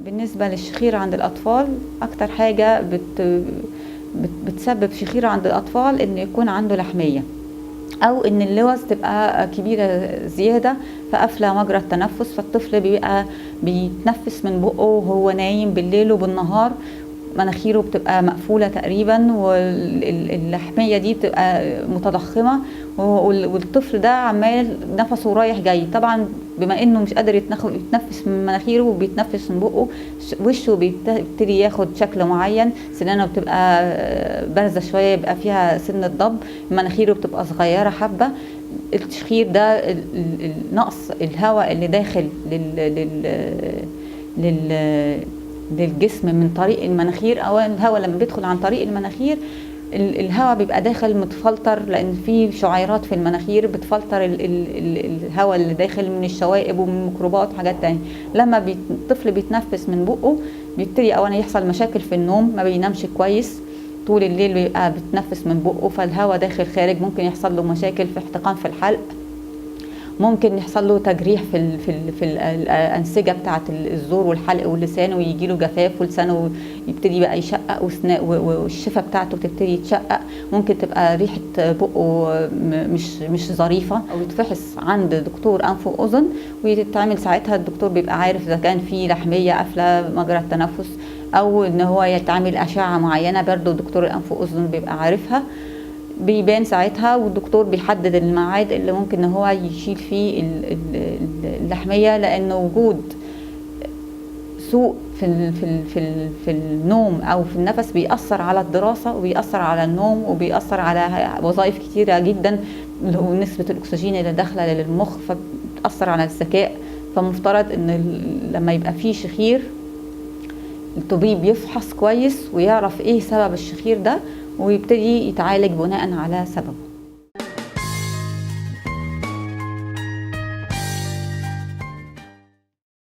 بالنسبة للشخير عند الأطفال، أكتر حاجة بتسبب شخير عند الأطفال إن يكون عنده لحمية، أو إن اللوز تبقى كبيرة زيادة فقافلة مجرى التنفس، فالطفل بيبقى بيتنفس من بقه وهو نايم بالليل وبالنهار، مناخيره بتبقى مقفولة تقريبا، واللحمية دي بتبقى متضخمة، والطفل ده عمال نفسه رايح جاي. طبعا بما انه مش قادر يتنفس من مناخيره وبيتنفس من بقه، وشه بيبتدي ياخد شكل معين، سنانه بتبقى بارزة شوية، يبقى فيها سن الضب، مناخيره بتبقى صغيرة حبة. التشخير ده نقص الهواء اللي داخل لل للجسم من طريق المناخير، او الهواء لما بيدخل عن طريق المناخير الهواء بيبقى داخل متفلتر، لان في شعيرات في المناخير بتفلتر الهواء اللي داخل من الشوائب ومن الميكروبات وحاجات تانية. لما الطفل بيتنفس من بقه بيبتدي اولا يحصل مشاكل في النوم، ما بينامش كويس طول الليل، بيبقى بيتنفس من بقه فالهواء داخل خارج، ممكن يحصل له مشاكل في احتقان في الحلق، ممكن يحصل له تجريح في الانسجه بتاعه الزور والحلق واللسان، ويجي له جفاف ولسانه يبتدي بقى يشقق، والشفه بتاعته تبتدي تشقق، ممكن تبقى ريحه بقه مش ظريفه، او يتفحص عند دكتور انف واذن ويتعمل ساعتها، الدكتور بيبقى عارف اذا كان في لحميه قافله مجرى التنفس، او ان هو يتعمل اشعه معينه برضه دكتور الانف واذن بيبقى عارفها، بيبان ساعتها، والدكتور بيحدد الميعاد اللي ممكن ان هو يشيل فيه اللحميه، لان وجود سوء في النوم او في النفس بيأثر على الدراسه، وبيأثر على النوم، وبيأثر على وظائف كتيره جدا، ونسبه الاكسجين اللي داخله للمخ، فبتأثر على الذكاء. فمفترض ان لما يبقى فيه شخير الطبيب يفحص كويس ويعرف ايه سبب الشخير ده، ويبتدي يتعالج بناء على سببه.